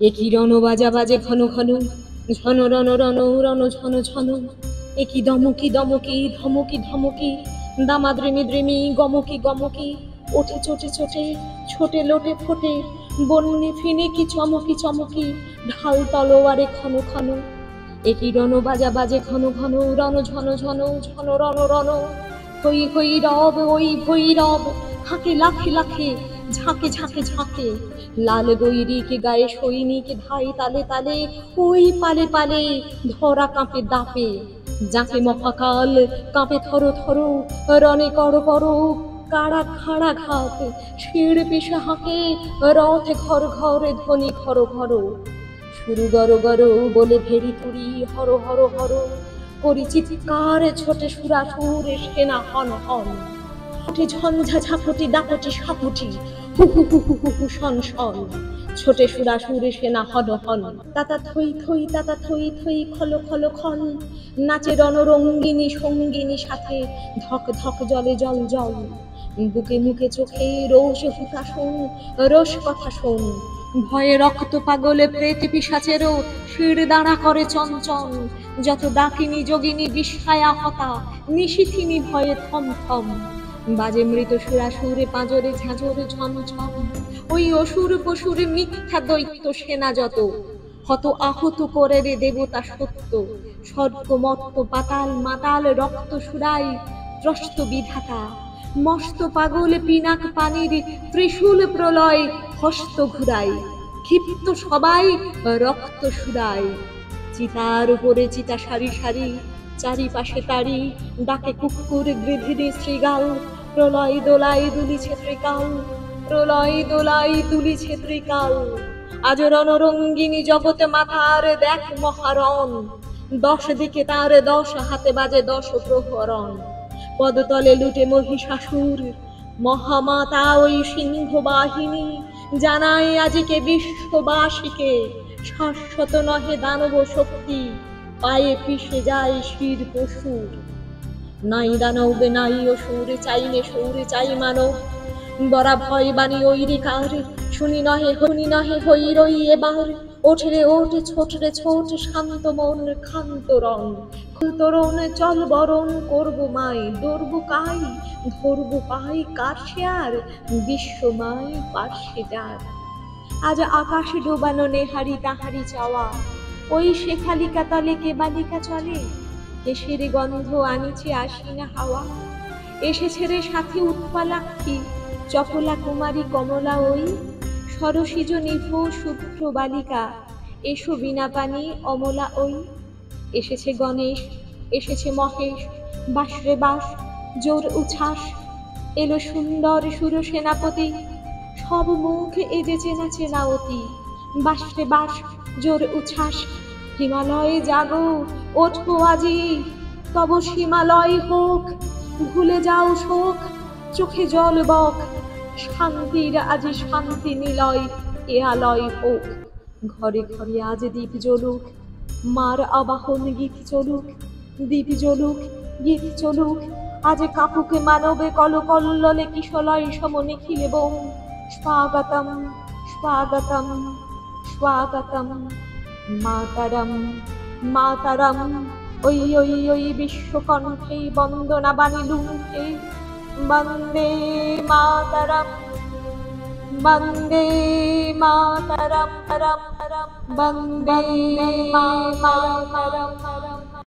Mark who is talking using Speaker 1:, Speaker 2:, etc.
Speaker 1: একই রণ বাজা বাজে ঘন ঘন, ঝন রণ রণ রণ ঝন ঝন, একই দমকি দমকি ধমকি ধমকি, দামাদ্রিমি দ্রিমি গমকি গমকি, ওঠে চোটে চোটে ছোটে লোটে ফোটে, বন্যে ফিনে কি চমকি চমকি, ঢাল তলোয়ারে ক্ষণ ক্ষণ। একই রণ বাজা বাজে ঘন ঘন, রণ ঝন ঝন ঝন রণ রণ, হই হই রব ওই ভৈরব, হাঁকে লাখে লাখে ঝাঁকে ঝাঁকে ঝাঁকে, লাল গৈরিকে গায়ে সৈনিক ধাই তালে তালে, ওই পালে পালে ধরা কাঁপে দাপে, যাকে মহাকাল কাঁপে থর থর, রণে কর কর কাড়া খাড়া ঘাত, শির পিছে হাঁকে রথ ঘর ঘর ধ্বনি ঘর ঘর, শুরু গর গর বলে ভেড়ি তুড়ি হর হর হর, করি চিৎকার ছোটে সুরাসুর সেনা হন হন, ওঠে ঝঞ্ঝা ঝাপটি দাপটি সাপটি, হু হু হু হু হু হু শন শন, ছোটে সুরাসুর সেনা হন হন, তাতা থই থই তাতা থই থই খল খল খল, নাচে রণরঙ্গিনী সঙ্গিনী সাথে, ধক ধক জলে জল জল, বুকে মুখে চোখে রোষ হুতাশন, রোষ কথা শোন, ভয়ে রক্ত পাগলে প্রেত পিশাচেরও শির দাঁড়া করে চঞ্চল, যত ডাকিনী যোগিনী বিস্ময়া হতা, নিশিথিনী ভয়ে থম থম, বাজে মৃত সুরাসুরে পাঁজরে ঝাঁঝরে ঝম ঝম, ওই অসুর পশুর মিথ্যা দৈত্য সেনা যত, হত আহত করে রে দেবতা সত্য, স্বর্গ মত্ত পাতাল মাতাল রক্ত সুরাই ত্রস্ত বিধাতা, মস্ত পাগল পিনাক পানির ত্রিশূল প্রলয় হস্ত ঘুরাই, ক্ষিপ্ত সবাই রক্ত সুরাই, চিতার উপরে চিতা সারি সারি, চারিপাশে তারি ডাকে কুকুর গৃধিনী শ্রীগাল, প্রলয় দোলাই দুলিছে ত্রিকাল, প্রলয় দোলাই তুলিছে ত্রিকাল, আজ রণরঙ্গিনী জগতে মাথার দেখ মহারণ, 10 দিকে তার 10 হাতে বাজে 10 প্রহরণ, পদতলে লুটে মহিষাসুর, মহামাতা ওই সিংহ বাহিনী, জানাই আজিকে বিশ্ববাসীকে, শাশ্বত নহে দানব শক্তি, পায়ে পিষে যায় শির পশুর, নাই দানব নাই অসুর, চাইলে সৌর চাই মানব, বরা ভয় বাণী ঐরিকার, শুনি নহে হই রই এবার, ওঠে রে ওঠে ছোট রে ছোট শান্ত মন ক্ষান্ত রণ, তরুণ চল বরণ করব মাই, দৌড়ব কাই ধরব পাই, কার সে আর বিশ্বমাই পার্শ্বে যার, আজ আকাশ ডোবানো নেহারি তাহারি চাওয়া, ওই শেখালিকা তলে কে বালিকা চলে, কেশের গন্ধ আনিছে আশিনা হাওয়া, এসেছে রে সাথী উৎপলাক্ষী, চপলা কুমারী কমলা ওই, সরসিজ নিভ শুভ্র বালিকা, এসো বিনা পানি অমলা ওই, এসেছে গণেশ এসেছে মহেশ, বাস রে বাস জোর উচ্ছ্বাস, এলো সুন্দর সুর সেনাপতি, সব মুখ এজে চেনা চেনা অতি, বাস রে বাস জোর উচ্ছ্বাস, হিমালয়ে জাগো ওঠো আজি, তব হিমালয় হোক, ভুলে যাও শোক, চোখে জল বক, শান্তির আজি শান্তি নিলয় এ আলয় হোক, ঘরে ঘরে আজ দীপ জ্বলুক, মার আবাহন গীত চলুক, দীপ জ্বলুক গীত চলুক, আজ কাপুকে মানবে কলকল্ললে কিশলয় সম নিখিলে বোম, স্বাগতম স্বাগতম স্বাগতম, মাতারম মাতারম, ওই ওই ওই বিশ্বকণ্ঠে বন্দনা বাণী লুণ্ঠে, বন্দে মাতারম বন্দে মাতারম, বন্দে মাতারম।